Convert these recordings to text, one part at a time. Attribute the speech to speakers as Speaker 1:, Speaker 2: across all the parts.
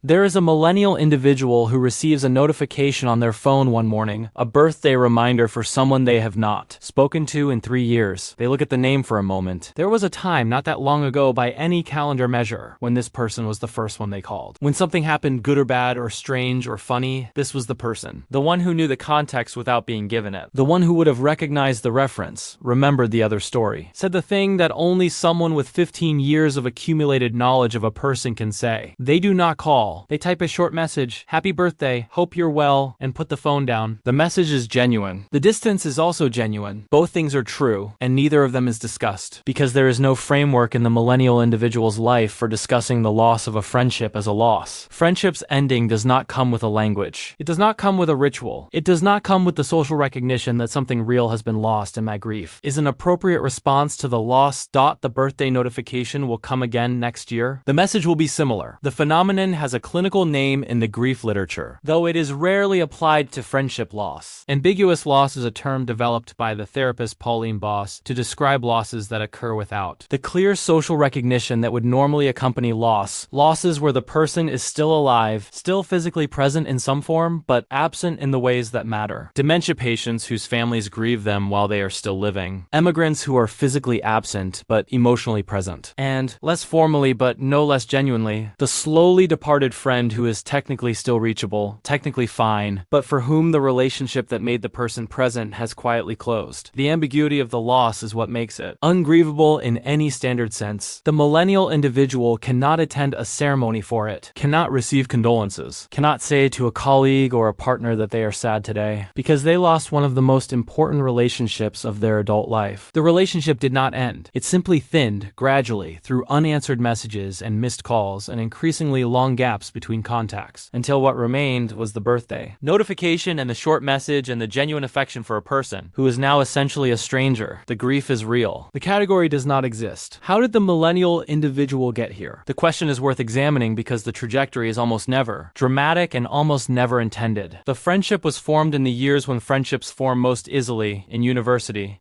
Speaker 1: There is a millennial individual who receives a notification on their phone one morning, a birthday reminder for someone they have not spoken to in 3 years. They look at the name for a moment. There was a time not that long ago by any calendar measure when this person was the first one they called. When something happened good or bad or strange or funny, this was the person. The one who knew the context without being given it. The one who would have recognized the reference, remembered the other story, said the thing that only someone with 15 years of accumulated knowledge of a person can say. They do not call. They type a short message, "Happy birthday, hope you're well," and put the phone down. The message is genuine. The distance is also genuine. Both things are true, and neither of them is discussed, because there is no framework in the millennial individual's life for discussing the loss of a friendship as a loss. Friendship's ending does not come with a language. It does not come with a ritual. It does not come with the social recognition that something real has been lost, and my grief is an appropriate response to the loss. The birthday notification will come again next year. The message will be similar. The phenomenon has a clinical name in the grief literature, though it is rarely applied to friendship loss. Ambiguous loss is a term developed by the therapist Pauline Boss to describe losses that occur without the clear social recognition that would normally accompany loss. Losses where the person is still alive, still physically present in some form, but absent in the ways that matter. Dementia patients whose families grieve them while they are still living. Immigrants who are physically absent but emotionally present. And, less formally but no less genuinely, the slowly departed friend who is technically still reachable, technically fine, but for whom the relationship that made the person present has quietly closed. The ambiguity of the loss is what makes it ungrievable in any standard sense. The millennial individual cannot attend a ceremony for it, cannot receive condolences, cannot say to a colleague or a partner that they are sad today, because they lost one of the most important relationships of their adult life. The relationship did not end. It simply thinned, gradually, through unanswered messages and missed calls and increasingly long gaps between contacts, until what remained was the birthday notification and the short message and the genuine affection for a person who is now essentially a stranger. The grief is real. The category does not exist. How did the millennial individual get here? The question is worth examining because the trajectory is almost never dramatic and almost never intended. The friendship was formed in the years when friendships form most easily in university,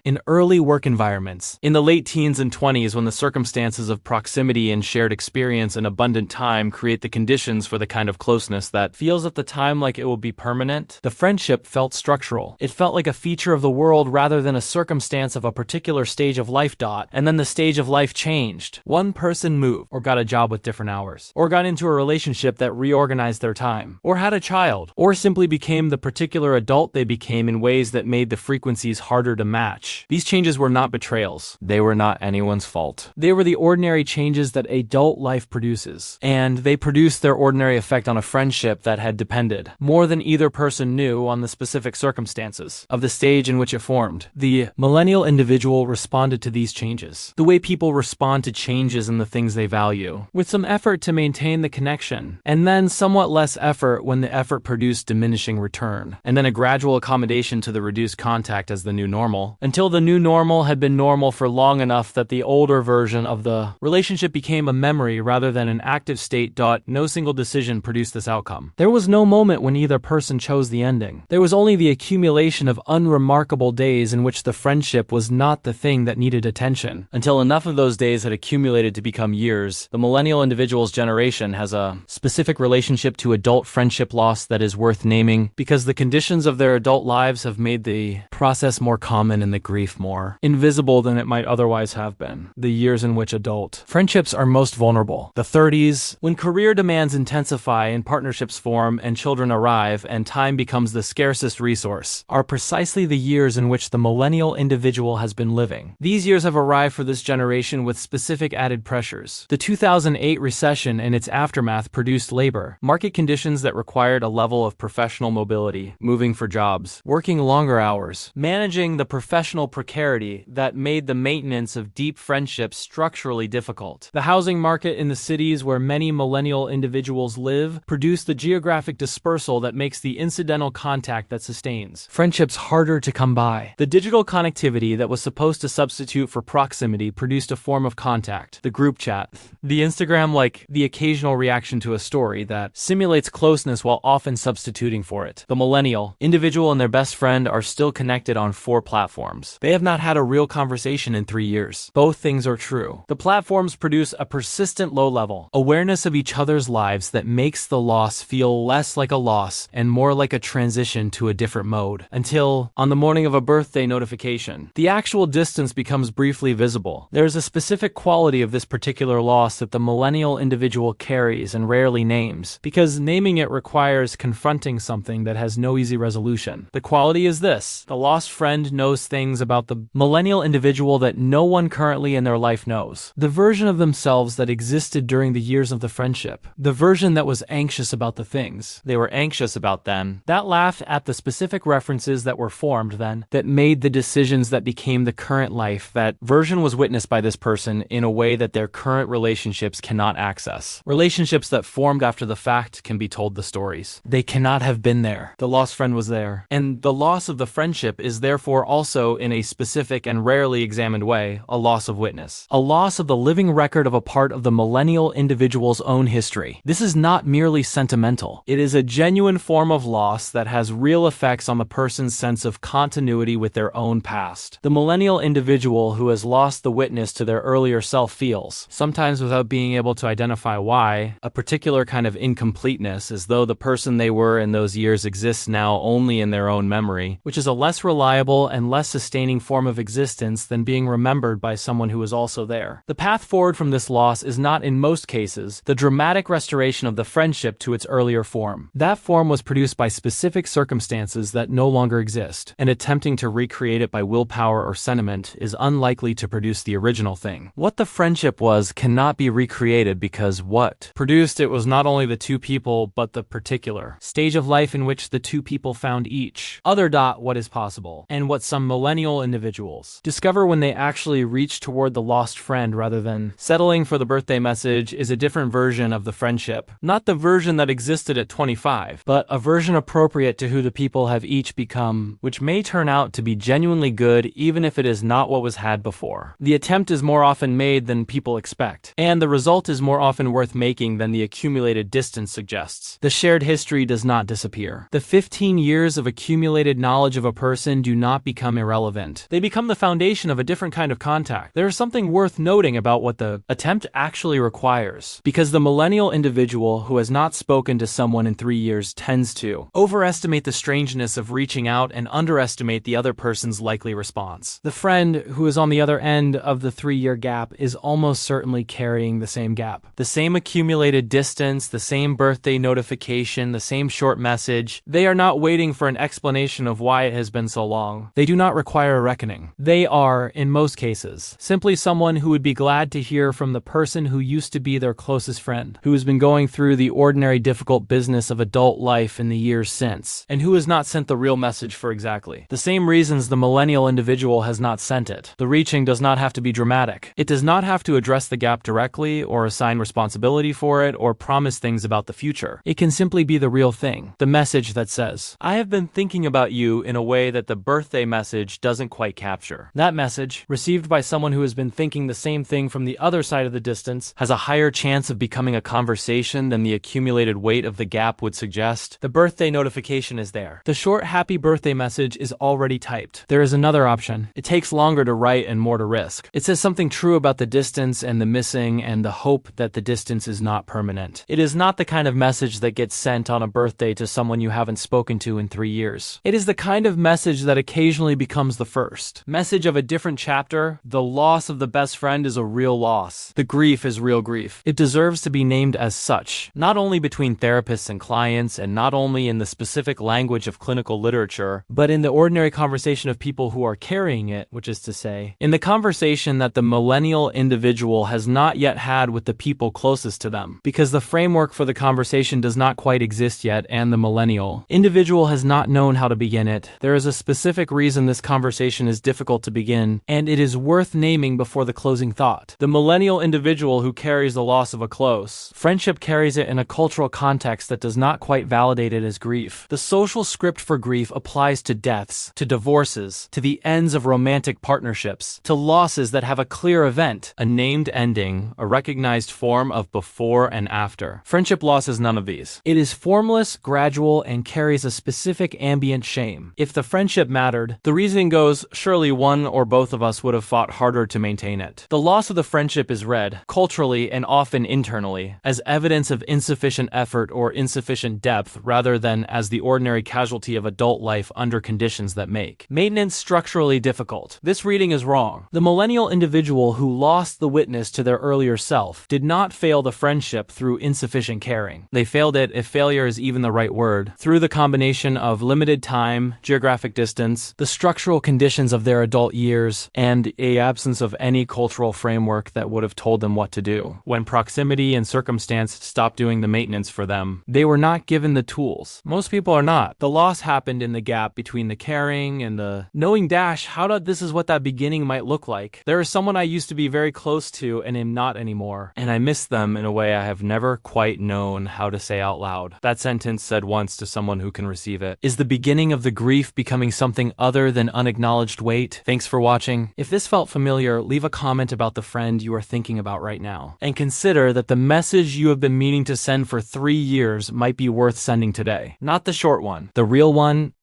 Speaker 1: in early work environments, in the late teens and 20s when the circumstances of proximity and shared experience and abundant time create the conditions for the kind of closeness that feels at the time like it will be permanent. The friendship felt structural. It felt like a feature of the world rather than a circumstance of a particular stage of life. And then the stage of life changed. One person moved, or got a job with different hours, or got into a relationship that reorganized their time, or had a child, or simply became the particular adult they became in ways that made the frequencies harder to match. These changes were not betrayals. They were not anyone's fault. They were the ordinary changes that adult life produces, and they produced their ordinary effect on a friendship that had depended, more than either person knew, on the specific circumstances of the stage in which it formed. The millennial individual responded to these changes, the way people respond to changes in the things they value, with some effort to maintain the connection, and then somewhat less effort when the effort produced diminishing return, and then a gradual accommodation to the reduced contact as the new normal, until the new normal had been normal for long enough that the older version of the relationship became a memory rather than an active state. No single decision produced this outcome. There was no moment when either person chose the ending. There was only the accumulation of unremarkable days in which the friendship was not the thing that needed attention. Until enough of those days had accumulated to become years, the millennial individual's generation has a specific relationship to adult friendship loss that is worth naming, because the conditions of their adult lives have made the process more common and the grief more invisible than it might otherwise have been. The years in which adult friendships are most vulnerable. The 30s, when career demands intensify and partnerships form and children arrive and time becomes the scarcest resource, are precisely the years in which the millennial individual has been living. These years have arrived for this generation with specific added pressures. The 2008 recession and its aftermath produced labor market conditions that required a level of professional mobility, moving for jobs, working longer hours, managing the professional precarity that made the maintenance of deep friendships structurally difficult. The housing market in the cities where many millennial individuals live produced the geographic dispersal that makes the incidental contact that sustains friendships harder to come by. The digital connectivity that was supposed to substitute for proximity produced a form of contact, the group chat, the Instagram, like the occasional reaction to a story that simulates closeness while often substituting for it. The millennial individual and their best friend are still connected on 4 platforms. They have not had a real conversation in 3 years. Both things are true. The platforms produce a persistent low level awareness of each other's lives that makes the loss feel less like a loss and more like a transition to a different mode. Until, on the morning of a birthday notification, the actual distance becomes briefly visible. There is a specific quality of this particular loss that the millennial individual carries and rarely names, because naming it requires confronting something that has no easy resolution. The quality is this: the lost friend knows things about the millennial individual that no one currently in their life knows. The version of themselves that existed during the years of the friendship. The version that was anxious about the things they were anxious about then. That laughed at the specific references that were formed then, that made the decisions that became the current life. That version was witnessed by this person in a way that their current relationships cannot access. Relationships that formed after the fact can be told the stories. They cannot have been there. The lost friend was there. And the loss of the friendship is therefore also, in a specific and rarely examined way, a loss of witness. A loss of the living record of a part of the millennial individual's own history. This is not merely sentimental. It is a genuine form of loss that has real effects on the person's sense of continuity with their own past. The millennial individual who has lost the witness to their earlier self feels, sometimes without being able to identify why, a particular kind of incompleteness, as though the person they were in those years exists now only in their own memory, which is a less reliable and less sustaining form of existence than being remembered by someone who was also there. The path forward from this loss is not, in most cases, the dramatic restoration of the friendship to its earlier form. That form was produced by specific circumstances that no longer exist, and attempting to recreate it by willpower or sentiment is unlikely to produce the original thing. What the friendship was cannot be recreated because what produced it was not only the two people but the particular stage of life in which the two people found each other. What is possible, and what some millennial individuals discover when they actually reach toward the lost friend rather than settling for the birthday message is a different version of the friendship. Not the version that existed at 25, but a version appropriate to who the people have each become, which may turn out to be genuinely good even if it is not what was had before. The attempt is more often made than people expect, and the result is more often worth making than the accumulated distance suggests. The shared history does not disappear. The 15 years of accumulated knowledge of a person do not become irrelevant. They become the foundation of a different kind of contact. There is something worth noting about what the attempt actually requires, because the millennial individual who has not spoken to someone in 3 years tends to overestimate the strangeness of reaching out and underestimate the other person's likely response. The friend who is on the other end of the 3-year gap is almost certainly carrying the same gap. The same accumulated distance, the same birthday notification, the same short message. They are not waiting for an explanation of why it has been so long. They do not require a reckoning. They are, in most cases, simply someone who would be glad to hear from the person who used to be their closest friend, who has been going through the ordinary difficult business of adult life in the years since, and who has not sent the real message for exactly the same reasons the millennial individual has not sent it. The reaching does not have to be dramatic. It does not have to address the gap directly, or assign responsibility for it, or promise things about the future. It can simply be the real thing. The message that says, "I have been thinking about you," in a way that the birthday message doesn't quite capture. That message, received by someone who has been thinking the same thing from the other side of the distance, has a higher chance of becoming a conversation than the accumulated weight of the gap would suggest. The birthday notification is there. The short happy birthday message is already typed. There is another option. It takes longer to write and more to risk. It says something true about the distance and the missing and the hope that the distance is not permanent. It is not the kind of message that gets sent on a birthday to someone you haven't spoken to in 3 years. It is the kind of message that occasionally becomes the first message of a different chapter. The loss of the best friend is a real loss. The grief is real grief. It deserves to be named as such, not only between therapists and clients, and not only in the specific language of clinical literature, but in the ordinary conversation of people who are carrying it, which is to say, in the conversation that the millennial individual has not yet had with the people closest to them, because the framework for the conversation does not quite exist yet, and the millennial individual has not known how to begin it. There is a specific reason this conversation is difficult to begin, and it is worth naming before the closing thought. The millennial individual who carries the loss of a close friendship carries it in a cultural context that does not quite validate it as grief. The social script for grief applies to deaths, to divorces, to the ends of romantic partnerships, to losses that have a clear event, a named ending, a recognized form of before and after. Friendship loss is none of these. It is formless, gradual, and carries a specific ambient shame. If the friendship mattered, the reasoning goes, surely one or both of us would have fought harder to maintain it. The loss of the friendship is read, culturally and often internally, internally, as evidence of insufficient effort or insufficient depth rather than as the ordinary casualty of adult life under conditions that make maintenance structurally difficult. This reading is wrong. The millennial individual who lost the witness to their earlier self did not fail the friendship through insufficient caring. They failed it, if failure is even the right word, through the combination of limited time, geographic distance, the structural conditions of their adult years, and an absence of any cultural framework that would have told them what to do. When proximity and circumstance stopped doing the maintenance for them, they were not given the tools. Most people are not. The loss happened in the gap between the caring and the knowing this is what that beginning might look like. There is someone I used to be very close to and am not anymore, and I miss them in a way I have never quite known how to say out loud. That sentence said once to someone who can receive it is the beginning of the grief becoming something other than unacknowledged weight. Thanks for watching. If this felt familiar, leave a comment about the friend you are thinking about right now. And consider that the message you have been meaning to send for 3 years might be worth sending today. Not the short one. The real one